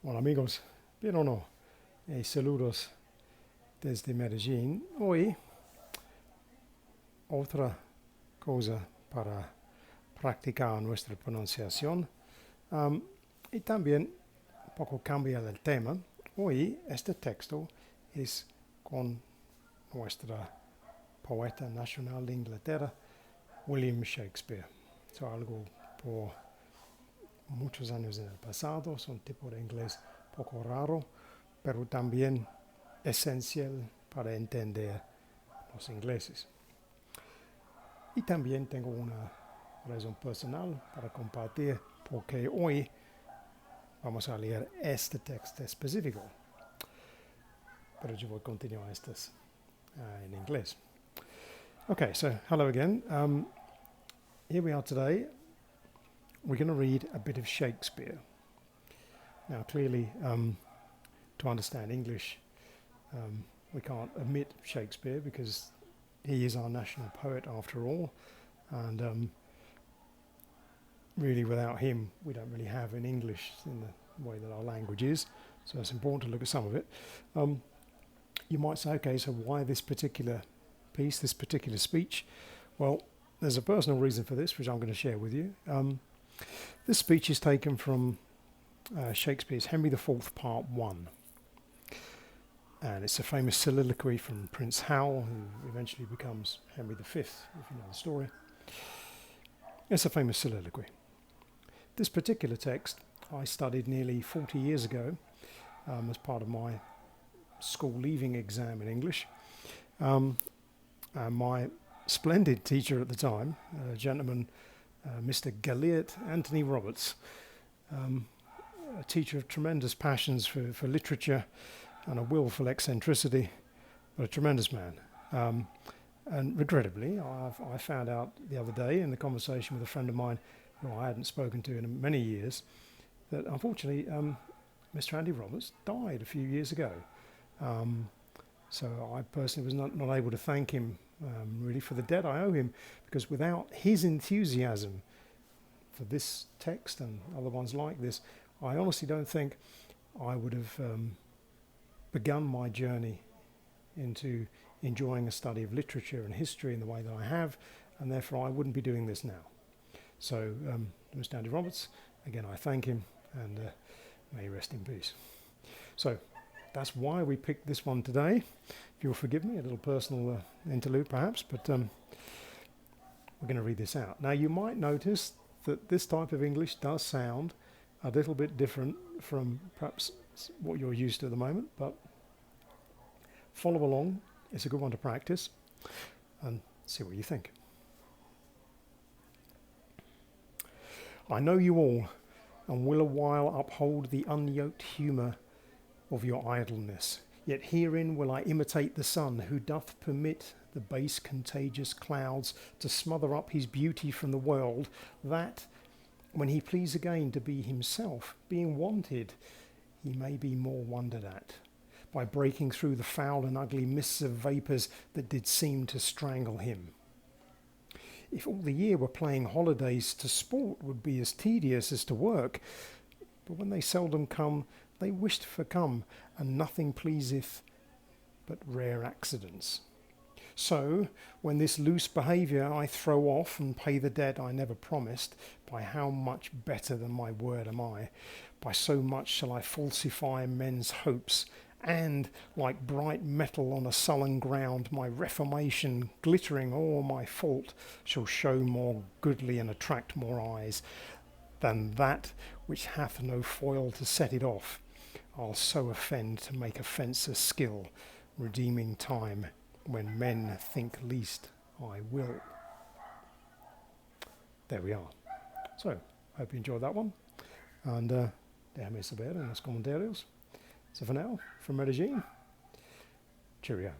Hola amigos, bien o no, saludos desde Medellín. Hoy otra cosa para practicar nuestra pronunciación y también un poco cambiar el tema. Hoy este texto es con nuestra poeta nacional de Inglaterra, William Shakespeare. Es algo por muchos años en el pasado, es un tipo de inglés poco raro, pero también esencial para entender los ingleses. Y también tengo una razón personal para compartir porque hoy vamos a leer este texto específico, pero yo voy a continuar estos en inglés. Okay, so hello again. Here we are today. We're going to read a bit of Shakespeare. Now, clearly, to understand English, we can't omit Shakespeare because he is our national poet after all, and really without him we don't really have an English in the way that our language is, so it's important to look at some of it. You might say, okay, so why this particular piece, this particular speech? Well, there's a personal reason for this, which I'm going to share with you. This speech is taken from Shakespeare's Henry IV, Part 1. And it's a famous soliloquy from Prince Hal, who eventually becomes Henry V, if you know the story. It's a famous soliloquy. This particular text I studied nearly 40 years ago as part of my school leaving exam in English. And my splendid teacher at the time, a gentleman, Mr. Geleert Antony-Roberts, a teacher of tremendous passions for literature and a willful eccentricity, but a tremendous man. And regrettably, I found out the other day in the conversation with a friend of mine who I hadn't spoken to in many years, that unfortunately Mr. Andy Roberts died a few years ago. So I personally was not able to thank him really for the debt I owe him, because without his enthusiasm for this text and other ones like this, I honestly don't think I would have begun my journey into enjoying a study of literature and history in the way that I have, and therefore I wouldn't be doing this now. So, Mr. Andy Roberts, again I thank him, and may he rest in peace. So, that's why we picked this one today. If you'll forgive me, a little personal interlude perhaps, but we're going to read this out. Now, you might notice that this type of English does sound a little bit different from perhaps what you're used to at the moment, but follow along. It's a good one to practice and see what you think. I know you all, and will a while uphold the unyoked humour of your idleness. Yet herein will I imitate the sun, who doth permit the base contagious clouds to smother up his beauty from the world, that, when he please again to be himself, being wanted, he may be more wondered at, by breaking through the foul and ugly mists of vapours that did seem to strangle him. If all the year were playing holidays, to sport would be as tedious as to work, but when they seldom come, they wished for come, and nothing pleaseth but rare accidents. So, when this loose behaviour I throw off and pay the debt I never promised, by how much better than my word am I, by so much shall I falsify men's hopes, and, like bright metal on a sullen ground, my reformation, glittering o'er my fault, shall show more goodly and attract more eyes, than that which hath no foil to set it off. I'll so offend to make offence a skill, redeeming time, when men think least I will. There we are. So, hope you enjoyed that one. And déjame saber en los comentarios. So for now, from Medellín, cheerio.